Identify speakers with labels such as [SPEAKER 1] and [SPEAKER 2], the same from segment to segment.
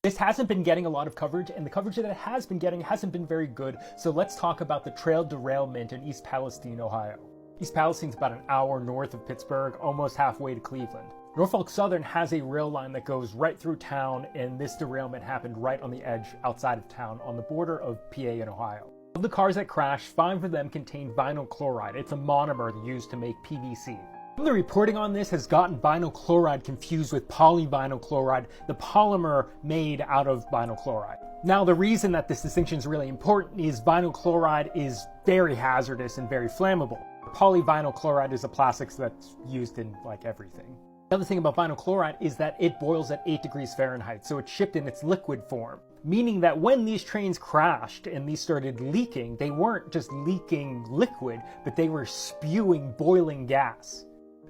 [SPEAKER 1] This hasn't been getting a lot of coverage, and the coverage that it has been getting hasn't been very good, so let's talk about the trail derailment in East Palestine, Ohio. East Palestine's about an hour north of Pittsburgh, almost halfway to Cleveland. Norfolk Southern has a rail line that goes right through town, and this derailment happened right on the edge outside of town on the border of PA and Ohio. Of the cars that crashed, 5 of them contained vinyl chloride. It's a monomer used to make PVC. The reporting on this has gotten vinyl chloride confused with polyvinyl chloride, the polymer made out of vinyl chloride. Now, the reason that this distinction is really important is vinyl chloride is very hazardous and very flammable. Polyvinyl chloride is a plastic that's used in like everything. The other thing about vinyl chloride is that it boils at 8 degrees Fahrenheit, so it's shipped in its liquid form. Meaning that when these trains crashed and these started leaking, they weren't just leaking liquid, but they were spewing boiling gas.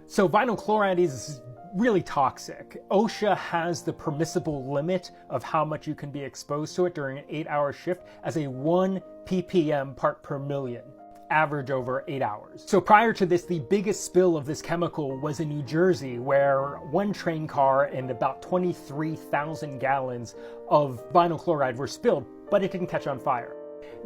[SPEAKER 1] So vinyl chloride is really toxic. OSHA has the permissible limit of how much you can be exposed to it during an 8-hour shift as a 1 ppm part per million. Average over 8 hours. So prior to this, the biggest spill of this chemical was in New Jersey, where one train car and about 23,000 gallons of vinyl chloride were spilled, but it didn't catch on fire.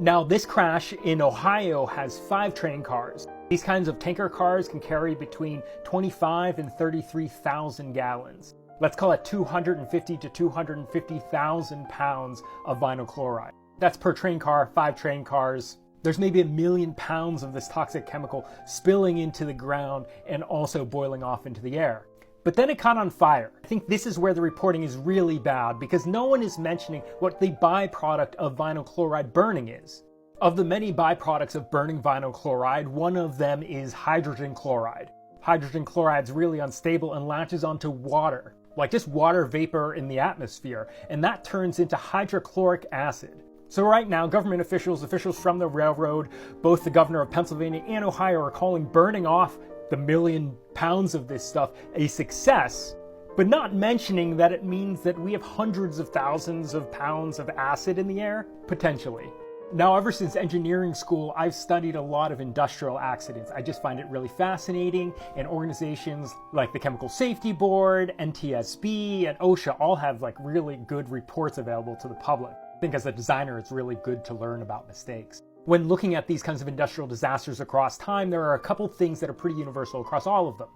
[SPEAKER 1] Now, this crash in Ohio has 5 train cars. These kinds of tanker cars can carry between 25 and 33,000 gallons. Let's call it 250 to 250,000 pounds of vinyl chloride. That's per train car, 5 train cars. There's maybe 1 million pounds of this toxic chemical spilling into the ground and also boiling off into the air. But then it caught on fire. I think this is where the reporting is really bad because no one is mentioning what the byproduct of vinyl chloride burning is. Of the many byproducts of burning vinyl chloride, one of them is hydrogen chloride. Hydrogen chloride is really unstable and latches onto water, like just water vapor in the atmosphere, and that turns into hydrochloric acid. So right now, government officials from the railroad, both the governor of Pennsylvania and Ohio are calling burning off the 1 million pounds of this stuff a success, but not mentioning that it means that we have hundreds of thousands of pounds of acid in the air, potentially. Now, ever since engineering school, I've studied a lot of industrial accidents. I just find it really fascinating, and organizations like the Chemical Safety Board, NTSB, and OSHA all have like really good reports available to the public. I think as a designer, it's really good to learn about mistakes. When looking at these kinds of industrial disasters across time, there are a couple things that are pretty universal across all of them.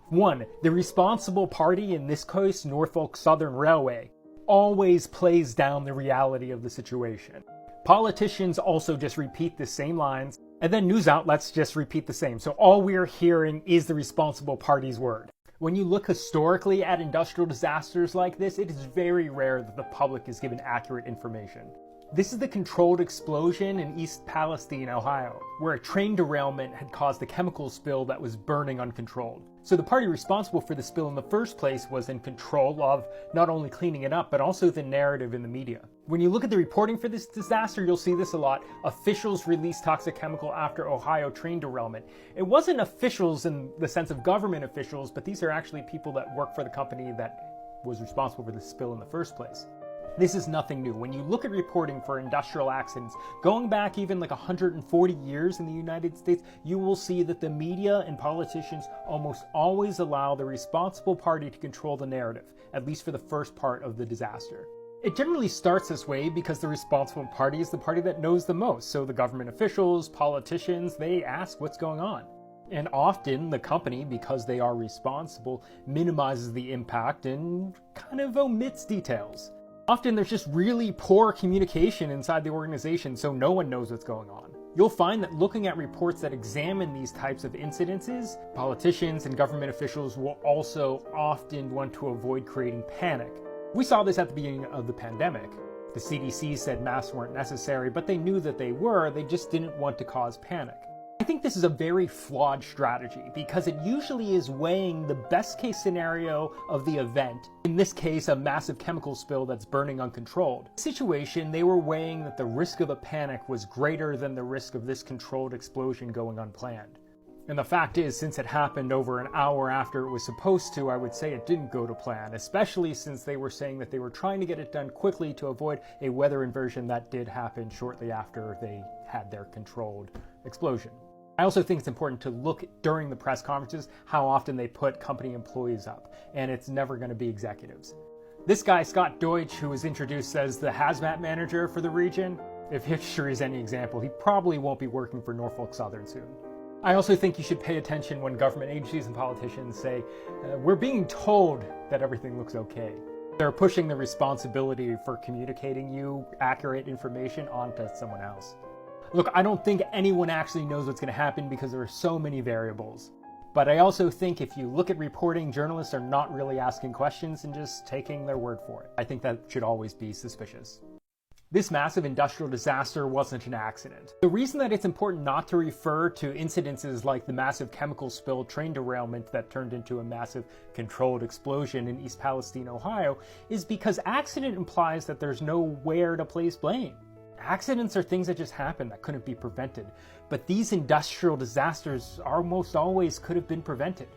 [SPEAKER 1] 1, the responsible party, in this case, Norfolk Southern Railway, always plays down the reality of the situation. Politicians also just repeat the same lines, and then news outlets just repeat the same. So all we're hearing is the responsible party's word. When you look historically at industrial disasters like this, it is very rare that the public is given accurate information. This is the controlled explosion in East Palestine, Ohio, where a train derailment had caused a chemical spill that was burning uncontrolled. So the party responsible for the spill in the first place was in control of not only cleaning it up, but also the narrative in the media. When you look at the reporting for this disaster, you'll see this a lot. Officials released toxic chemical after Ohio train derailment. It wasn't officials in the sense of government officials, but these are actually people that work for the company that was responsible for the spill in the first place. This is nothing new. When you look at reporting for industrial accidents, going back even like 140 years in the United States, you will see that the media and politicians almost always allow the responsible party to control the narrative, at least for the first part of the disaster. It generally starts this way because the responsible party is the party that knows the most. So the government officials, politicians, they ask what's going on. And often the company, because they are responsible, minimizes the impact and kind of omits details. Often there's just really poor communication inside the organization, so no one knows what's going on. You'll find that looking at reports that examine these types of incidences, politicians and government officials will also often want to avoid creating panic. We saw this at the beginning of the pandemic. The CDC said masks weren't necessary, but they knew that they were, they just didn't want to cause panic. I think this is a very flawed strategy because it usually is weighing the best case scenario of the event, in this case a massive chemical spill that's burning uncontrolled. In this situation, they were weighing that the risk of a panic was greater than the risk of this controlled explosion going unplanned. And the fact is, since it happened over an hour after it was supposed to, I would say it didn't go to plan, especially since they were saying that they were trying to get it done quickly to avoid a weather inversion that did happen shortly after they had their controlled explosion. I also think it's important to look during the press conferences how often they put company employees up, and it's never going to be executives. This guy, Scott Deutsch, who was introduced as the hazmat manager for the region, if history is any example, he probably won't be working for Norfolk Southern soon. I also think you should pay attention when government agencies and politicians say, we're being told that everything looks okay. They're pushing the responsibility for communicating you accurate information onto someone else. Look, I don't think anyone actually knows what's going to happen because there are so many variables. But I also think if you look at reporting, journalists are not really asking questions and just taking their word for it. I think that should always be suspicious. This massive industrial disaster wasn't an accident. The reason that it's important not to refer to incidences like the massive chemical spill train derailment that turned into a massive controlled explosion in East Palestine, Ohio, is because accident implies that there's nowhere to place blame. Accidents are things that just happen that couldn't be prevented, but these industrial disasters almost always could have been prevented.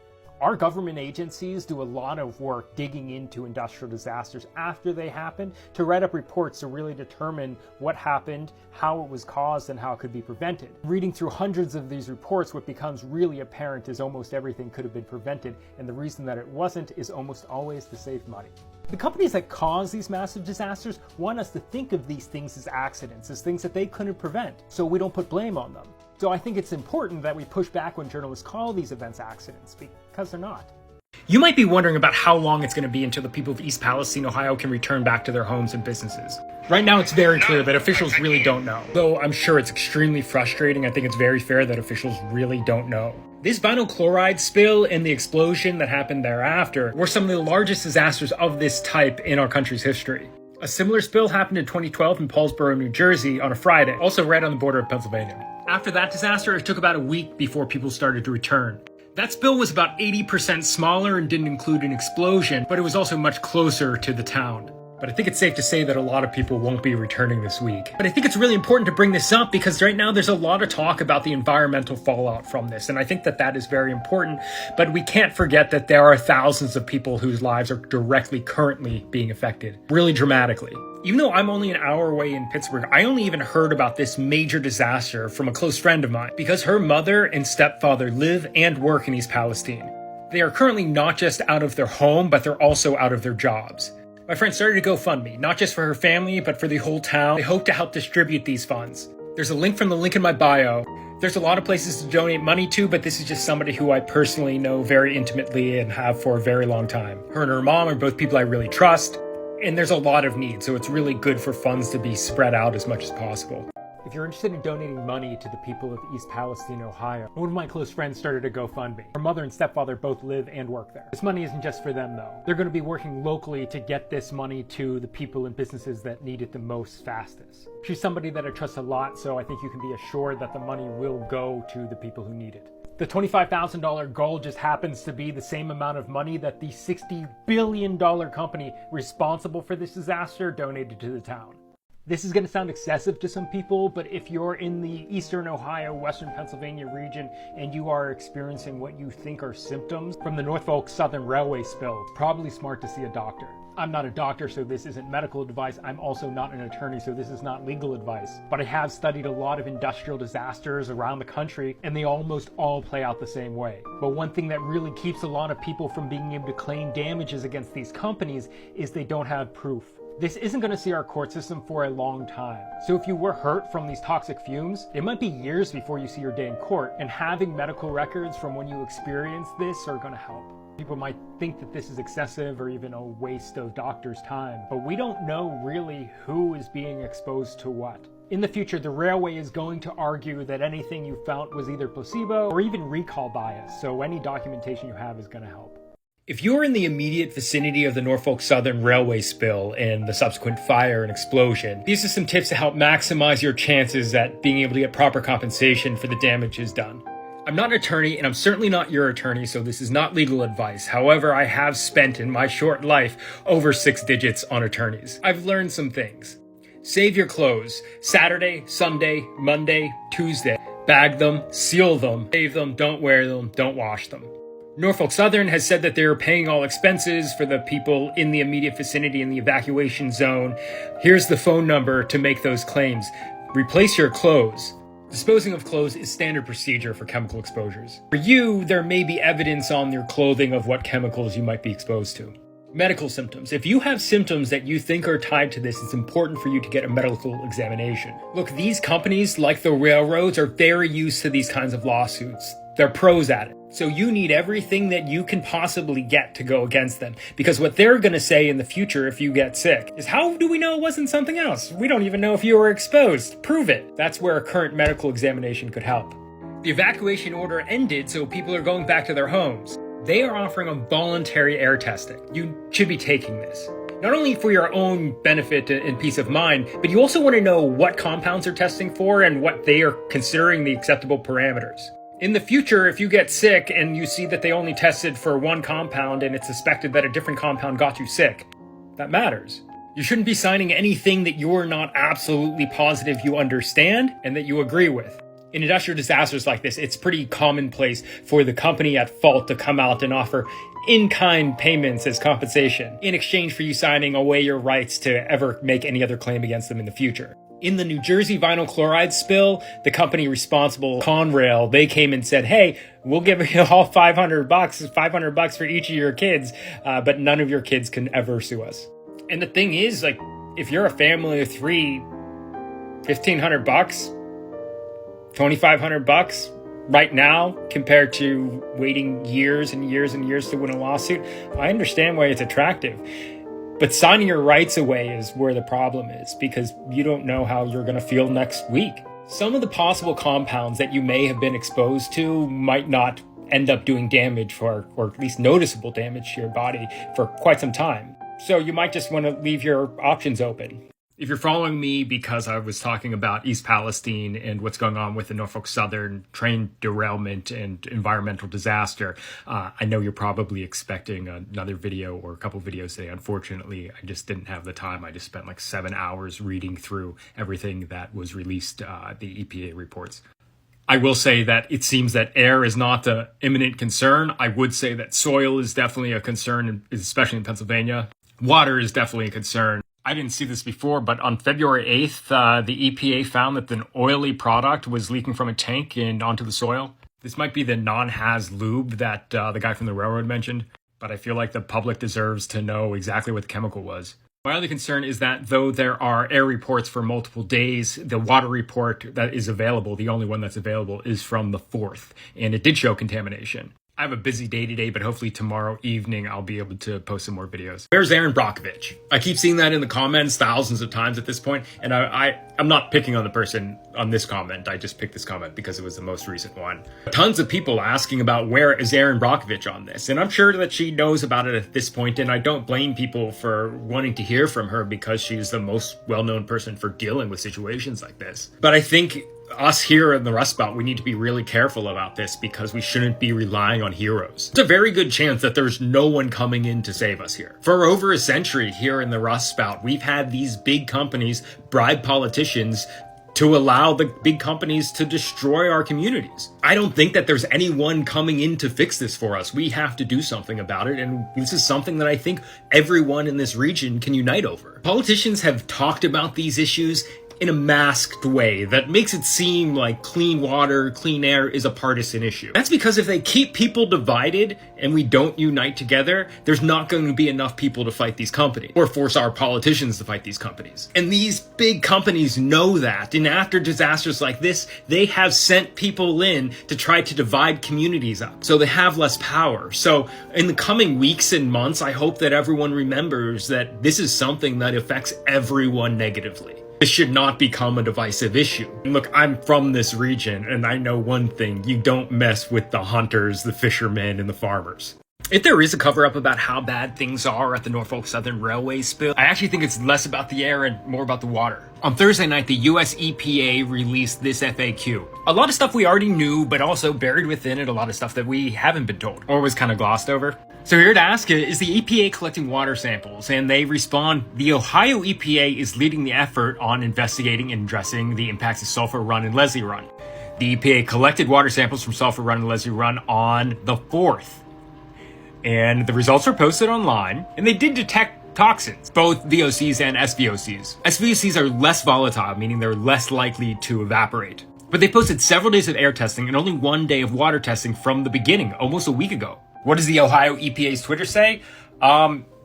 [SPEAKER 1] Our government agencies do a lot of work digging into industrial disasters after they happen to write up reports to really determine what happened, how it was caused, and how it could be prevented. Reading through hundreds of these reports, what becomes really apparent is almost everything could have been prevented, and the reason that it wasn't is almost always to save money. The companies that cause these massive disasters want us to think of these things as accidents, as things that they couldn't prevent, so we don't put blame on them. So I think it's important that we push back when journalists call these events accidents, because they're not. You might be wondering about how long it's going to be until the people of East Palestine, Ohio can return back to their homes and businesses. Right now it's very clear that officials really don't know. Though I'm sure it's extremely frustrating, I think it's very fair that officials really don't know. This vinyl chloride spill and the explosion that happened thereafter were some of the largest disasters of this type in our country's history. A similar spill happened in 2012 in Paulsboro, New Jersey on a Friday, also right on the border of Pennsylvania. After that disaster, it took about a week before people started to return. That spill was about 80% smaller and didn't include an explosion, but it was also much closer to the town. But I think it's safe to say that a lot of people won't be returning this week. But I think it's really important to bring this up because right now there's a lot of talk about the environmental fallout from this. And I think that that is very important. But we can't forget that there are thousands of people whose lives are directly currently being affected, really dramatically. Even though I'm only an hour away in Pittsburgh, I only even heard about this major disaster from a close friend of mine because her mother and stepfather live and work in East Palestine. They are currently not just out of their home, but they're also out of their jobs. My friend started a GoFundMe, not just for her family, but for the whole town. They hope to help distribute these funds. There's a link from the link in my bio. There's a lot of places to donate money to, but this is just somebody who I personally know very intimately and have for a very long time. Her and her mom are both people I really trust, and there's a lot of need, so it's really good for funds to be spread out as much as possible. If you're interested in donating money to the people of East Palestine, Ohio, one of my close friends started a GoFundMe. Her mother and stepfather both live and work there. This money isn't just for them, though. They're going to be working locally to get this money to the people and businesses that need it the most fastest. She's somebody that I trust a lot, so I think you can be assured that the money will go to the people who need it. The $25,000 goal just happens to be the same amount of money that the $60 billion company responsible for this disaster donated to the town. This is going to sound excessive to some people, but if you're in the eastern Ohio, western Pennsylvania region, and you are experiencing what you think are symptoms from the Norfolk Southern Railway spill, it's probably smart to see a doctor. I'm not a doctor, so this isn't medical advice. I'm also not an attorney, so this is not legal advice. But I have studied a lot of industrial disasters around the country, and they almost all play out the same way. But one thing that really keeps a lot of people from being able to claim damages against these companies is they don't have proof. This isn't going to see our court system for a long time. So if you were hurt from these toxic fumes, it might be years before you see your day in court, and having medical records from when you experience this are going to help. People might think that this is excessive or even a waste of doctors' time, but we don't know really who is being exposed to what. In the future, the railway is going to argue that anything you found was either placebo or even recall bias, so any documentation you have is going to help. If you're in the immediate vicinity of the Norfolk Southern Railway spill and the subsequent fire and explosion, these are some tips to help maximize your chances at being able to get proper compensation for the damages done. I'm not an attorney, and I'm certainly not your attorney, so this is not legal advice. However, I have spent in my short life over 6 digits on attorneys. I've learned some things. Save your clothes. Saturday, Sunday, Monday, Tuesday. Bag them, seal them, save them, don't wear them, don't wash them. Norfolk Southern has said that they're paying all expenses for the people in the immediate vicinity in the evacuation zone. Here's the phone number to make those claims. Replace your clothes. Disposing of clothes is standard procedure for chemical exposures. For you, there may be evidence on your clothing of what chemicals you might be exposed to. Medical symptoms. If you have symptoms that you think are tied to this, it's important for you to get a medical examination. Look, these companies, like the railroads, are very used to these kinds of lawsuits. They're pros at it. So you need everything that you can possibly get to go against them. Because what they're going to say in the future if you get sick is, how do we know it wasn't something else? We don't even know if you were exposed. Prove it. That's where a current medical examination could help. The evacuation order ended, so people are going back to their homes. They are offering a voluntary air testing. You should be taking this. Not only for your own benefit and peace of mind, but you also want to know what compounds they're testing for and what they are considering the acceptable parameters. In the future, if you get sick and you see that they only tested for one compound and it's suspected that a different compound got you sick, that matters. You shouldn't be signing anything that you're not absolutely positive you understand and that you agree with. In industrial disasters like this, it's pretty commonplace for the company at fault to come out and offer in-kind payments as compensation in exchange for you signing away your rights to ever make any other claim against them in the future. In the New Jersey vinyl chloride spill, the company responsible, Conrail, they came and said, hey, we'll give you all $500 for each of your kids, but none of your kids can ever sue us. And the thing is, like, if you're a family of three, $1,500, $2,500 right now compared to waiting years and years and years to win a lawsuit, I understand why it's attractive. But signing your rights away is where the problem is, because you don't know how you're going to feel next week. Some of the possible compounds that you may have been exposed to might not end up doing damage or at least noticeable damage to your body for quite some time. So you might just want to leave your options open. If you're following me because I was talking about East Palestine and what's going on with the Norfolk Southern train derailment and environmental disaster, I know you're probably expecting another video or a couple videos today. Unfortunately, I just didn't have the time. I just spent like 7 hours reading through everything that was released, the EPA reports. I will say that it seems that air is not the imminent concern. I would say that soil is definitely a concern, especially in Pennsylvania. Water is definitely a concern. I didn't see this before, but on February 8th, the EPA found that an oily product was leaking from a tank and onto the soil. This might be the non-haz lube that the guy from the railroad mentioned, but I feel like the public deserves to know exactly what the chemical was. My other concern is that though there are air reports for multiple days, the water report that is available, the only one that's available, is from the 4th, and it did show contamination. I have a busy day today, but hopefully tomorrow evening I'll be able to post some more videos. Where's Erin Brockovich? I keep seeing that in the comments thousands of times at this point, and I'm not picking on the person on this comment. I just picked this comment because it was the most recent one. Tons of people asking about where is Erin Brockovich on this, and I'm sure that she knows about it at this point, and I don't blame people for wanting to hear from her because she's the most well-known person for dealing with situations like this. But I think us here in the Rust Belt, we need to be really careful about this because we shouldn't be relying on heroes. It's a very good chance that there's no one coming in to save us here. For over a century here in the Rust Belt, we've had these big companies bribe politicians to allow the big companies to destroy our communities. I don't think that there's anyone coming in to fix this for us. We have to do something about it, and this is something that I think everyone in this region can unite over. Politicians have talked about these issues in a masked way that makes it seem like clean water, clean air is a partisan issue. That's because if they keep people divided and we don't unite together, there's not going to be enough people to fight these companies or force our politicians to fight these companies. And these big companies know that. And after disasters like this, they have sent people in to try to divide communities up. So they have less power. So in the coming weeks and months, I hope that everyone remembers that this is something that affects everyone negatively. This should not become a divisive issue. Look, I'm from this region, and I know one thing. You don't mess with the hunters, the fishermen, and the farmers. If there is a cover-up about how bad things are at the Norfolk Southern Railway spill, I actually think it's less about the air and more about the water. On Thursday night, the US EPA released this FAQ. A lot of stuff we already knew, but also buried within it a lot of stuff that we haven't been told, or was kind of glossed over. So here to ask you, is the EPA collecting water samples? And they respond, the Ohio EPA is leading the effort on investigating and addressing the impacts of Sulphur Run and Leslie Run. The EPA collected water samples from Sulphur Run and Leslie Run on the 4th. And the results are posted online, and they did detect toxins, both VOCs and SVOCs. SVOCs are less volatile, meaning they're less likely to evaporate. But they posted several days of air testing and only 1 day of water testing from the beginning, almost a week ago. What does the Ohio EPA's Twitter say?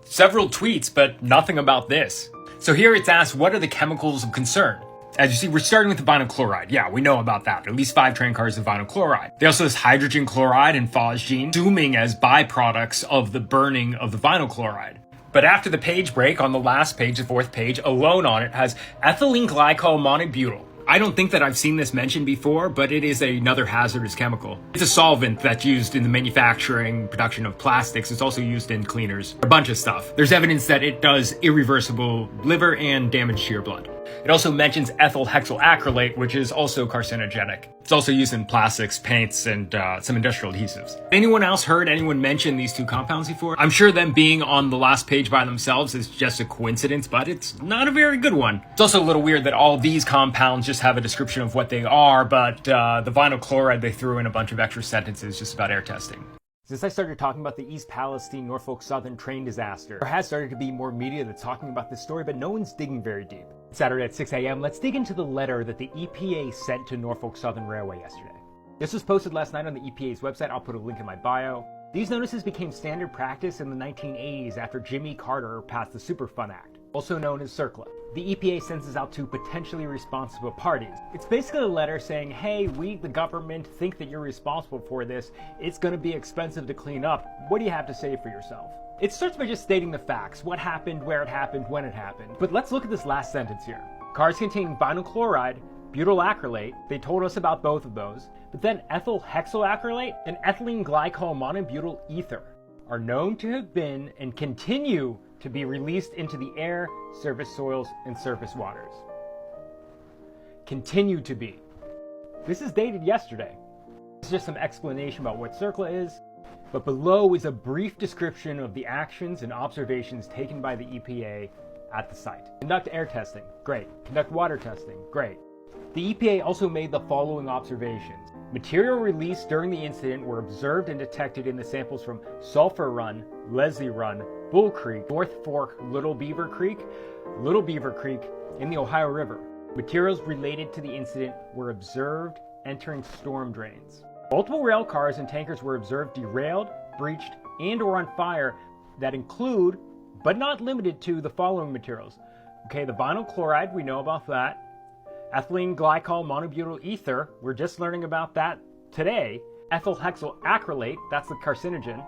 [SPEAKER 1] several tweets, but nothing about this. So here it's asked, what are the chemicals of concern? As you see, we're starting with the vinyl chloride. Yeah, we know about that. At least 5 train cars of vinyl chloride. They also list hydrogen chloride and phosgene, assuming as byproducts of the burning of the vinyl chloride. But after the page break, on the last page, the 4th page, alone on it has ethylene glycol monobutyl. I don't think that I've seen this mentioned before, but it is another hazardous chemical. It's a solvent that's used in the manufacturing, production of plastics. It's also used in cleaners, a bunch of stuff. There's evidence that it does irreversible liver and damage to your blood. It also mentions ethyl hexylacrylate, which is also carcinogenic. It's also used in plastics, paints, and some industrial adhesives. Anyone else heard anyone mention these 2 compounds before? I'm sure them being on the last page by themselves is just a coincidence, but it's not a very good one. It's also a little weird that all these compounds just have a description of what they are, but the vinyl chloride they threw in a bunch of extra sentences just about air testing. Since I started talking about the East Palestine Norfolk Southern train disaster, there has started to be more media that's talking about this story, but no one's digging very deep. Saturday at 6 a.m., let's dig into the letter that the EPA sent to Norfolk Southern Railway yesterday. This was posted last night on the EPA's website. I'll put a link in my bio. These notices became standard practice in the 1980s after Jimmy Carter passed the Superfund Act, also known as CERCLA. The EPA sends this out to potentially responsible parties. It's basically a letter saying, hey, we, the government, think that you're responsible for this. It's going to be expensive to clean up. What do you have to say for yourself? It starts by just stating the facts, what happened, where it happened, when it happened. But let's look at this last sentence here. Cars containing vinyl chloride, butyl acrylate, they told us about both of those, but then ethyl hexylacrylate and ethylene glycol monobutyl ether are known to have been and continue to be released into the air, surface soils, and surface waters. Continue to be. This is dated yesterday. It's just some explanation about what CERCLA is, but below is a brief description of the actions and observations taken by the EPA at the site. Conduct air testing, great. Conduct water testing, great. The EPA also made the following observations. Material released during the incident were observed and detected in the samples from Sulphur Run, Leslie Run, Bull Creek, North Fork, Little Beaver Creek in the Ohio River. Materials related to the incident were observed entering storm drains. Multiple rail cars and tankers were observed derailed, breached, and or on fire that include, but not limited to, the following materials. Okay, the vinyl chloride, we know about that. Ethylene glycol monobutyl ether, we're just learning about that today. Ethyl hexylacrylate, that's the carcinogen.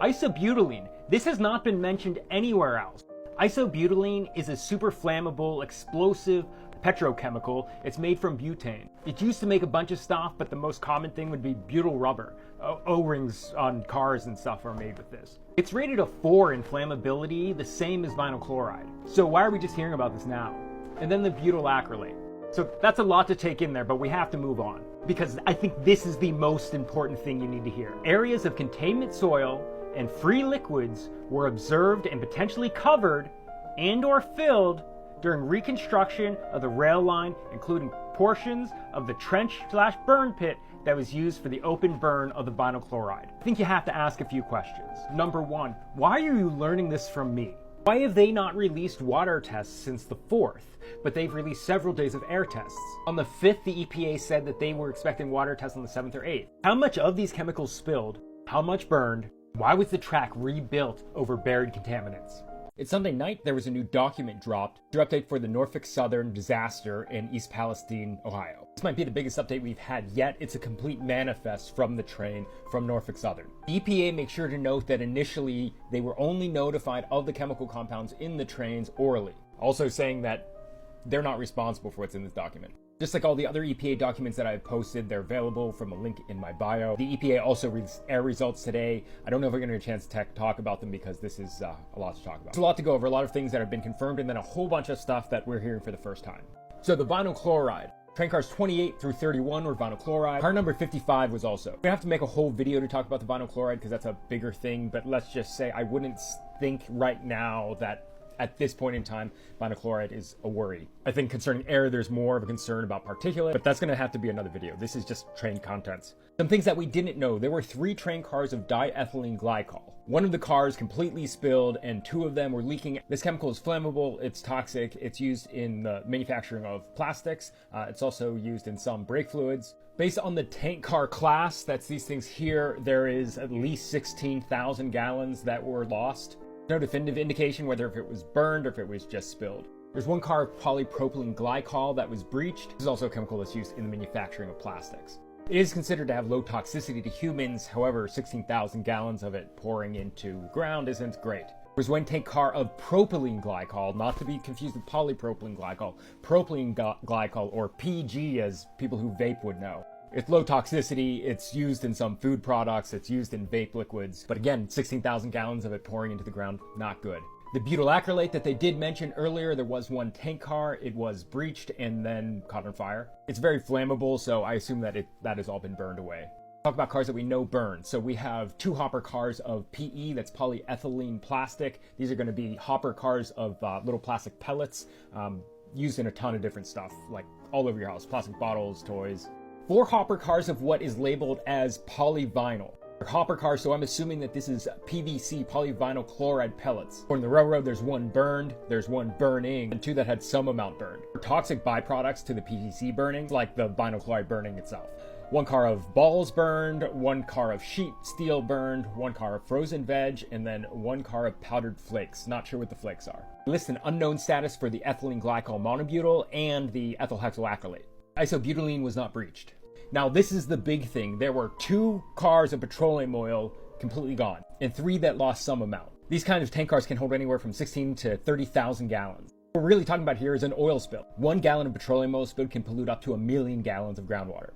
[SPEAKER 1] Isobutylene, this has not been mentioned anywhere else. Isobutylene is a super flammable, explosive petrochemical. It's made from butane. It's used to make a bunch of stuff, but the most common thing would be butyl rubber. O-rings on cars and stuff are made with this. It's rated a 4 in flammability, the same as vinyl chloride. So why are we just hearing about this now? And then the butyl acrylate. So that's a lot to take in there, but we have to move on, because I think this is the most important thing you need to hear. Areas of containment soil and free liquids were observed and potentially covered and or filled during reconstruction of the rail line, including portions of the trench/burn pit that was used for the open burn of the vinyl chloride. I think you have to ask a few questions. Number 1, why are you learning this from me? Why have they not released water tests since the 4th, but they've released several days of air tests? On the 5th, the EPA said that they were expecting water tests on the 7th or 8th. How much of these chemicals spilled? How much burned? Why was the track rebuilt over buried contaminants? It's Sunday night, there was a new document dropped, your update for the Norfolk Southern disaster in East Palestine, Ohio. This might be the biggest update we've had yet. It's a complete manifest from the train from Norfolk Southern. The EPA makes sure to note that initially they were only notified of the chemical compounds in the trains orally, also saying that they're not responsible for what's in this document. Just like all the other EPA documents that I've posted, they're available from a link in my bio. The EPA also released air results today. I don't know if we're going to get a chance to talk about them because this is a lot to talk about. It's a lot to go over, a lot of things that have been confirmed, and then a whole bunch of stuff that we're hearing for the first time. So the vinyl chloride. Train cars 28 through 31 were vinyl chloride. Car number 55 was also. We have to make a whole video to talk about the vinyl chloride because that's a bigger thing, but let's just say I wouldn't think right now that at this point in time, vinyl chloride is a worry. I think concerning air, there's more of a concern about particulate, but that's going to have to be another video. This is just train contents. Some things that we didn't know. There were 3 train cars of diethylene glycol. One of the cars completely spilled and 2 of them were leaking. This chemical is flammable, it's toxic, it's used in the manufacturing of plastics. It's also used in some brake fluids. Based on the tank car class, that's these things here, there is at least 16,000 gallons that were lost. No definitive indication whether if it was burned or if it was just spilled. There's one car of polypropylene glycol that was breached. This is also a chemical that's used in the manufacturing of plastics. It is considered to have low toxicity to humans, however, 16,000 gallons of it pouring into the ground isn't great. There's one tank car of propylene glycol, not to be confused with polypropylene glycol, propylene glycol, or PG as people who vape would know. It's low toxicity, it's used in some food products, it's used in vape liquids, but again, 16,000 gallons of it pouring into the ground, not good. The butyl acrylate that they did mention earlier, there was one tank car, it was breached and then caught on fire. It's very flammable, so I assume that that has all been burned away. Talk about cars that we know burn. So we have 2 hopper cars of PE, that's polyethylene plastic. These are going to be hopper cars of little plastic pellets used in a ton of different stuff, like all over your house, plastic bottles, toys. 4 hopper cars of what is labeled as polyvinyl. Hopper cars, so I'm assuming that this is PVC, polyvinyl chloride pellets. On the railroad, there's 1 burned, there's 1 burning, and 2 that had some amount burned. Toxic byproducts to the PVC burning, like the vinyl chloride burning itself. 1 car of balls burned, 1 car of sheet steel burned, 1 car of frozen veg, and then 1 car of powdered flakes. Not sure what the flakes are. List an unknown status for the ethylene glycol monobutyl and the ethyl hexylacrylate. Isobutylene was not breached. Now this is the big thing. There were 2 cars of petroleum oil completely gone, and 3 that lost some amount. These kinds of tank cars can hold anywhere from 16 to 30,000 gallons. What we're really talking about here is an oil spill. 1 gallon of petroleum oil spilled can pollute up to 1 million gallons of groundwater.